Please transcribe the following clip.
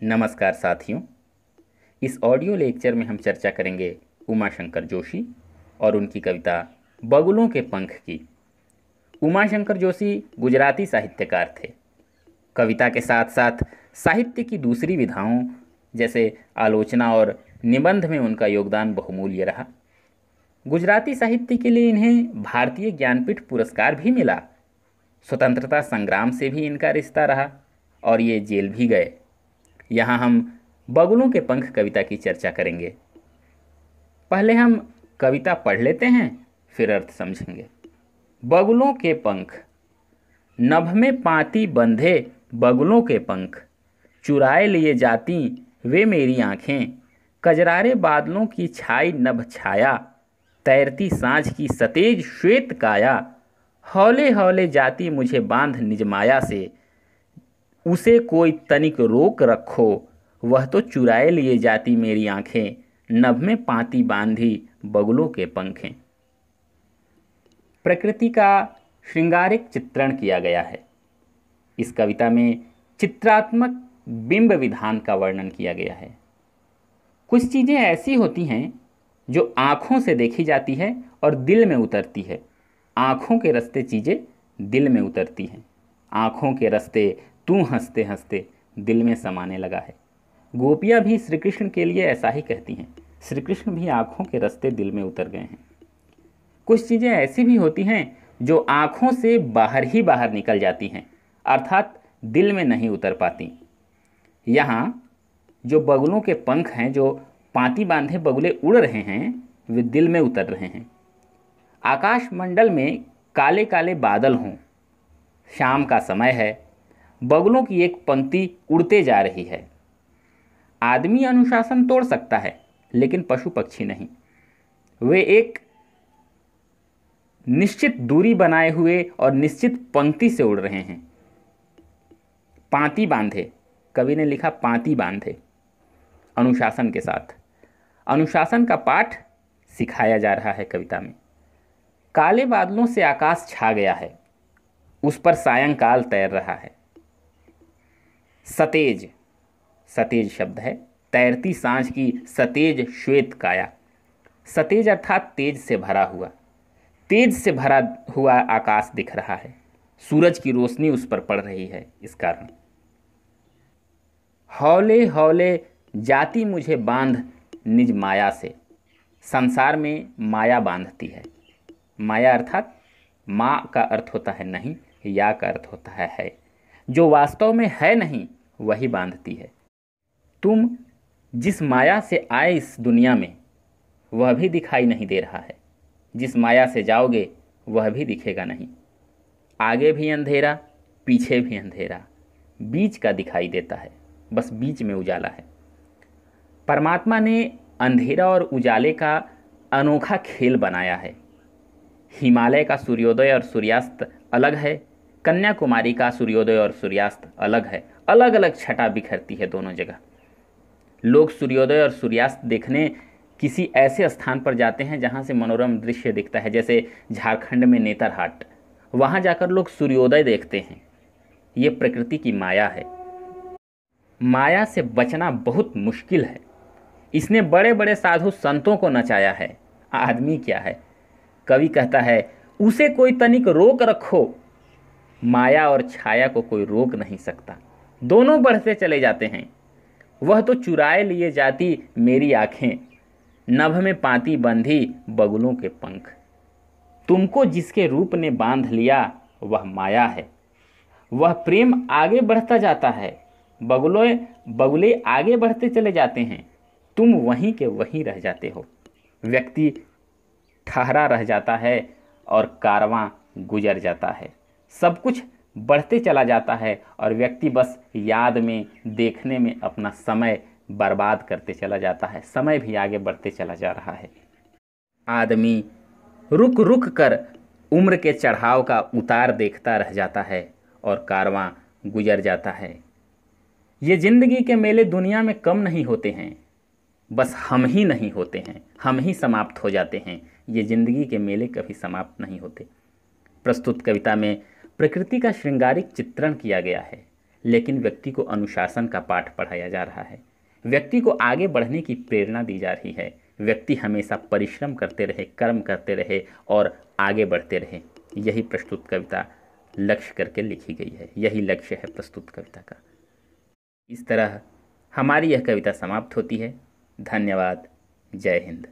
नमस्कार साथियों। इस ऑडियो लेक्चर में हम चर्चा करेंगे उमाशंकर जोशी और उनकी कविता बगुलों के पंख की। उमाशंकर जोशी गुजराती साहित्यकार थे। कविता के साथ साथ साहित्य की दूसरी विधाओं जैसे आलोचना और निबंध में उनका योगदान बहुमूल्य रहा। गुजराती साहित्य के लिए इन्हें भारतीय ज्ञानपीठ पुरस्कार भी मिला। स्वतंत्रता संग्राम से भी इनका रिश्ता रहा और ये जेल भी गए। यहाँ हम बगुलों के पंख कविता की चर्चा करेंगे। पहले हम कविता पढ़ लेते हैं, फिर अर्थ समझेंगे। बगुलों के पंख। नभ में पाती बंधे बगुलों के पंख, चुराए लिए जाती वे मेरी आँखें। कजरारे बादलों की छाई नभ छाया, तैरती साँझ की सतेज श्वेत काया। हौले हौले जाती मुझे बांध निज माया से, उसे कोई तनिक रोक रखो। वह तो चुराए लिए जाती मेरी आंखें, नभ में पाती बांधी बगुलों के पंखें। प्रकृति का श्रृंगारिक चित्रण किया गया है। इस कविता में चित्रात्मक बिंब विधान का वर्णन किया गया है। कुछ चीज़ें ऐसी होती हैं जो आँखों से देखी जाती है और दिल में उतरती है। आँखों के रास्ते चीज़ें दिल में उतरती हैं। आँखों के रास्ते तू हंसते हंसते दिल में समाने लगा है। गोपियाँ भी श्री कृष्ण के लिए ऐसा ही कहती हैं। श्री कृष्ण भी आँखों के रास्ते दिल में उतर गए हैं। कुछ चीज़ें ऐसी भी होती हैं जो आँखों से बाहर ही बाहर निकल जाती हैं, अर्थात दिल में नहीं उतर पाती। यहाँ जो बगुलों के पंख हैं, जो पाती बांधे बगुले उड़ रहे हैं, वे दिल में उतर रहे हैं। आकाश मंडल में काले काले बादल हों, शाम का समय है, बगुलों की एक पंक्ति उड़ते जा रही है। आदमी अनुशासन तोड़ सकता है, लेकिन पशु पक्षी नहीं। वे एक निश्चित दूरी बनाए हुए और निश्चित पंक्ति से उड़ रहे हैं। पांति बांधे, कवि ने लिखा पांति बांधे, अनुशासन के साथ। अनुशासन का पाठ सिखाया जा रहा है कविता में। काले बादलों से आकाश छा गया है, उस पर सायंकाल तैर रहा है। सतेज, सतेज शब्द है। तैरती सांझ की सतेज श्वेत काया। सतेज अर्थात तेज से भरा हुआ। तेज से भरा हुआ आकाश दिख रहा है। सूरज की रोशनी उस पर पड़ रही है। इस कारण हौले हौले जाती मुझे बांध निज माया से। संसार में माया बांधती है। माया अर्थात माँ का अर्थ होता है नहीं, या का अर्थ होता है। जो वास्तव में है नहीं वही बांधती है। तुम जिस माया से आए इस दुनिया में, वह भी दिखाई नहीं दे रहा है। जिस माया से जाओगे वह भी दिखेगा नहीं। आगे भी अंधेरा, पीछे भी अंधेरा, बीच का दिखाई देता है, बस बीच में उजाला है। परमात्मा ने अंधेरा और उजाले का अनोखा खेल बनाया है। हिमालय का सूर्योदय और सूर्यास्त अलग है, कन्याकुमारी का सूर्योदय और सूर्यास्त अलग है। अलग अलग छटा बिखरती है दोनों जगह। लोग सूर्योदय और सूर्यास्त देखने किसी ऐसे स्थान पर जाते हैं जहां से मनोरम दृश्य दिखता है, जैसे झारखंड में नेतरहाट। वहां जाकर लोग सूर्योदय देखते हैं। ये प्रकृति की माया है। माया से बचना बहुत मुश्किल है। इसने बड़े बड़े साधु संतों को नचाया है। आदमी क्या है? कवि कहता है, उसे कोई तनिक रोक रखो। माया और छाया को कोई रोक नहीं सकता, दोनों बढ़ते चले जाते हैं। वह तो चुराए लिए जाती मेरी आंखें, नभ में पाती बंधी बगुलों के पंख। तुमको जिसके रूप ने बांध लिया वह माया है। वह प्रेम आगे बढ़ता जाता है। बगुले आगे बढ़ते चले जाते हैं, तुम वहीं के वहीं रह जाते हो। व्यक्ति ठहरा रह जाता है और कारवां गुजर जाता है। सब कुछ बढ़ते चला जाता है और व्यक्ति बस याद में, देखने में अपना समय बर्बाद करते चला जाता है। समय भी आगे बढ़ते चला जा रहा है। आदमी रुक रुक कर उम्र के चढ़ाव का उतार देखता रह जाता है और कारवां गुजर जाता है। ये जिंदगी के मेले दुनिया में कम नहीं होते हैं, बस हम ही नहीं होते हैं, हम ही समाप्त हो जाते हैं। ये जिंदगी के मेले कभी समाप्त नहीं होते। प्रस्तुत कविता में प्रकृति का श्रृंगारिक चित्रण किया गया है, लेकिन व्यक्ति को अनुशासन का पाठ पढ़ाया जा रहा है। व्यक्ति को आगे बढ़ने की प्रेरणा दी जा रही है। व्यक्ति हमेशा परिश्रम करते रहे, कर्म करते रहे और आगे बढ़ते रहे। यही प्रस्तुत कविता लक्ष्य करके लिखी गई है। यही लक्ष्य है प्रस्तुत कविता का। इस तरह हमारी यह कविता समाप्त होती है। धन्यवाद। जय हिंद।